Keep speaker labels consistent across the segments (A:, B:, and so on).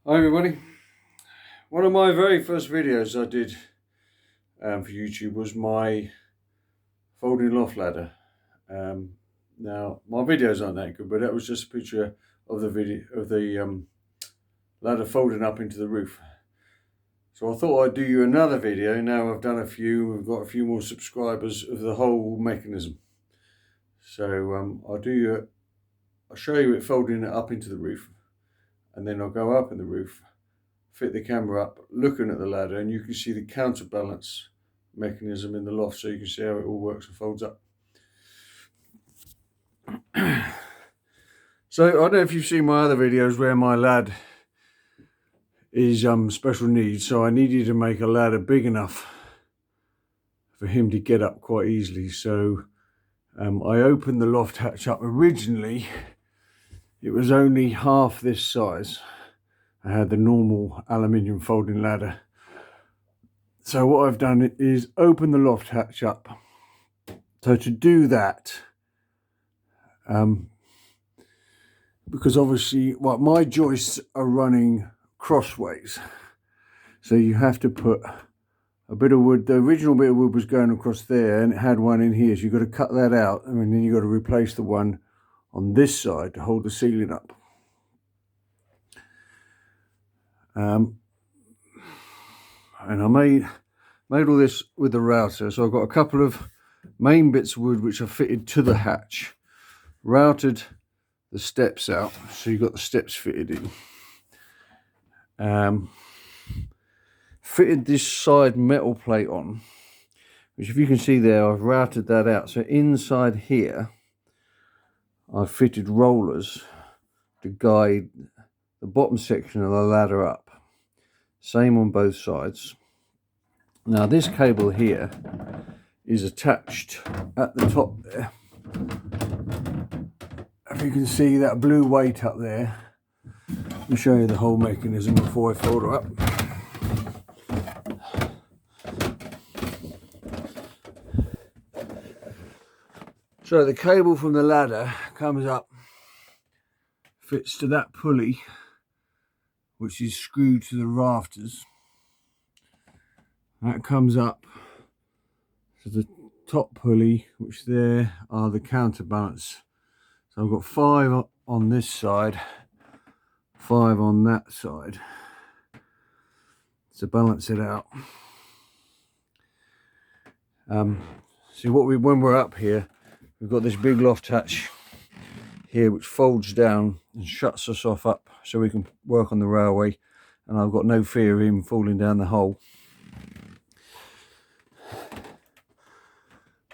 A: Hi everybody. One of my very first videos I did for YouTube was my folding loft ladder. Now my videos aren't that good, but that was just a picture of the ladder folding up into the roof. So I thought I'd do you another video. Now I've done a few, we've got a few more subscribers of the whole mechanism. So I'll show you it folding it up into the roof, and then I'll go up in the roof, fit the camera up looking at the ladder, and you can see the counterbalance mechanism in the loft, so you can see how it all works and folds up. So I don't know if you've seen my other videos where my lad is special needs, so I needed to make a ladder big enough for him to get up quite easily. So I opened the loft hatch up. Originally it was only half this size. I had the normal aluminium folding ladder. So what I've done is open the loft hatch up. So to do that, because obviously, well, my joists are running crossways, so you have to put a bit of wood. The original bit of wood was going across there, and it had one in here, so you've got to cut that out, and then you've got to replace the one on this side to hold the ceiling up. And I made all this with the router. So I've got a couple of main bits of wood which are fitted to the hatch, routed the steps out, so you've got the steps fitted in, fitted this side metal plate on, which if you can see there, I've routed that out. So inside here I've fitted rollers to guide the bottom section of the ladder up. Same on both sides. Now this cable here is attached at the top there. If you can see that blue weight up there, let me show you the whole mechanism before I fold her up. So the cable from the ladder comes up, fits to that pulley, which is screwed to the rafters. That comes up to the top pulley, which there are the counterbalance. So I've got 5 on this side, 5 on that side to balance it out. See when we're up here, we've got this big loft hatch here which folds down and shuts us off up so we can work on the railway, and I've got no fear of him falling down the hole.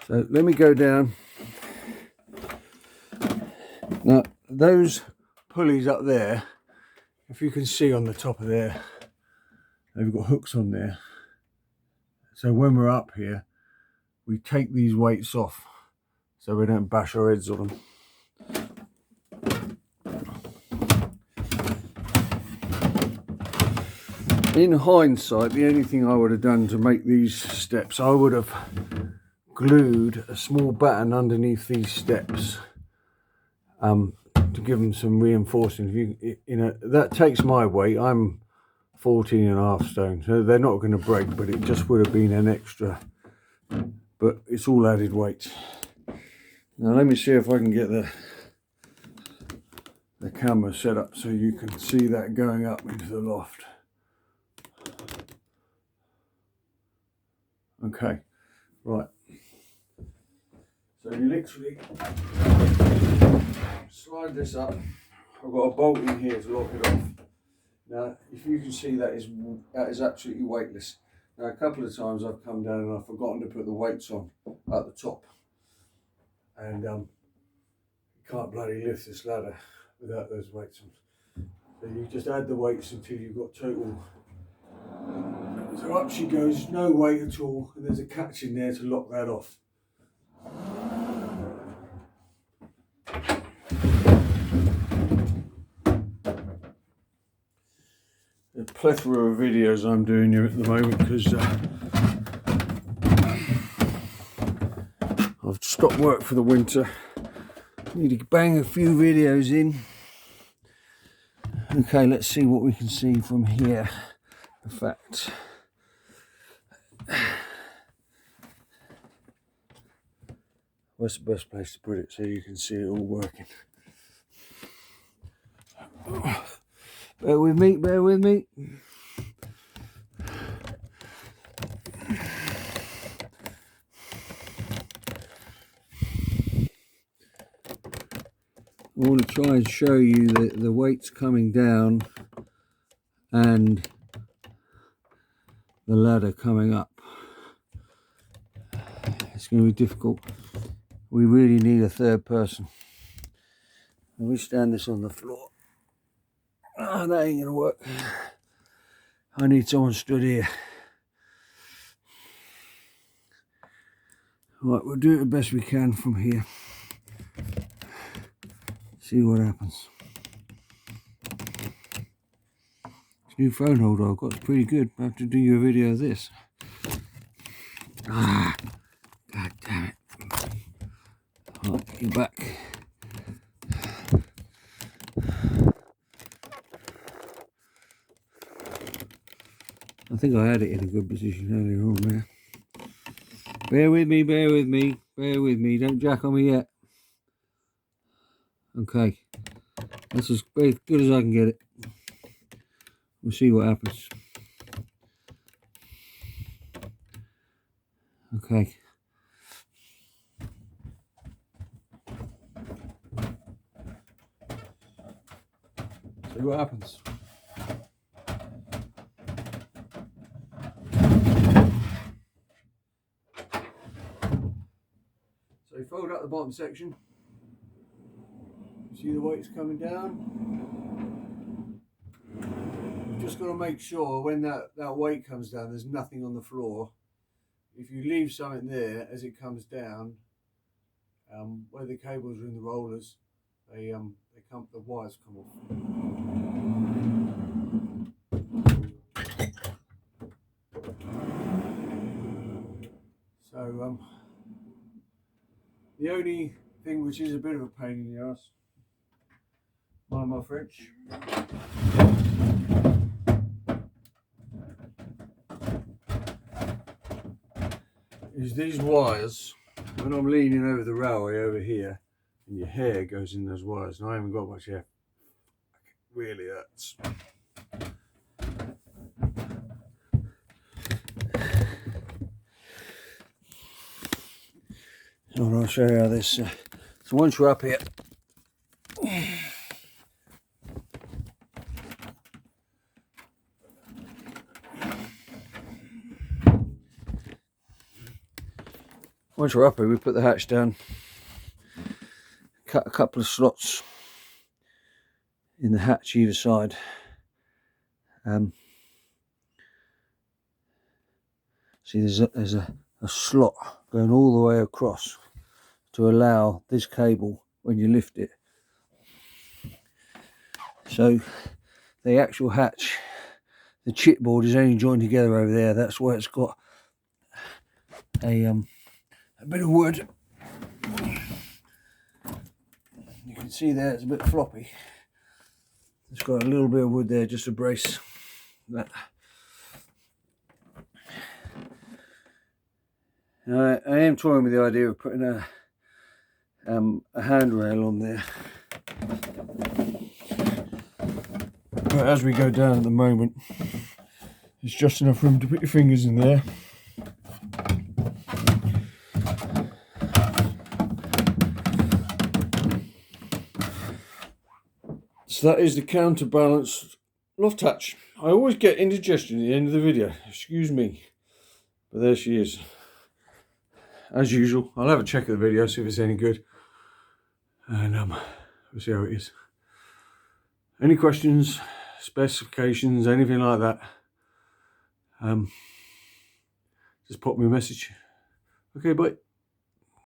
A: So let me go down. Now those pulleys up there, if you can see on the top of there, they've got hooks on there. So when we're up here, we take these weights off so we don't bash our heads on them. In hindsight, the only thing I would have done to make these steps, I would have glued a small batten underneath these steps to give them some reinforcing. You know, that takes my weight. I'm 14.5 stone, so they're not going to break, but it just would have been an extra. But it's all added weight. Now let me see if I can get the camera set up so you can see that going up into the loft. Okay, right. So you literally slide this up. I've got a bolt in here to lock it off. Now, if you can see, that is absolutely weightless. Now, a couple of times I've come down and I've forgotten to put the weights on at the top, and you can't bloody lift this ladder without those weights on. So you just add the weights until you've got total. So up she goes, no weight at all, and there's a catch in there to lock that off. A plethora of videos I'm doing here at the moment because I've stopped work for the winter. Need to bang a few videos in. Okay, let's see what we can see from here. In fact, where's the best place to put it so you can see it all working? Bear with me, bear with me. I want to try and show you the weights coming down and the ladder coming up. It's going to be difficult. We really need a third person. Let me stand this on the floor. Oh, that ain't going to work. I need someone stood here. Right, we'll do it the best we can from here. See what happens. This new phone holder I've got is pretty good. I have to do you a video of this. Ah, god damn it. Right, you're back. I think I had it in a good position earlier on there. Bear with me, bear with me, bear with me. Don't jack on me yet. Okay. That's as good as I can get it. We'll see what happens. Okay. See what happens. So you fold out the bottom section. See the weights coming down. You've just got to make sure when that weight comes down, there's nothing on the floor. If you leave something there as it comes down, where the cables are in the rollers, the wires come off. So the only thing which is a bit of a pain in the ass, mind my French, is these wires. When I'm leaning over the railway over here, and your hair goes in those wires, and I haven't got much hair, it really hurts. So I'll show you how this. So once you're up here, we put the hatch down, cut a couple of slots in the hatch either side. See, there's a slot going all the way across to allow this cable when you lift it. So the actual hatch, the chipboard is only joined together over there. That's why it's got a bit of wood. You can see there it's a bit floppy. It's got a little bit of wood there just to brace that. I am toying with the idea of putting a handrail on there. But as we go down at the moment, it's just enough room to put your fingers in there. So that is the counterbalanced loft hatch. I always get indigestion at the end of the video, excuse me. But there she is. As usual, I'll have a check of the video, see if it's any good. And we'll see how it is. Any questions, specifications, anything like that, just pop me a message. Okay, bye.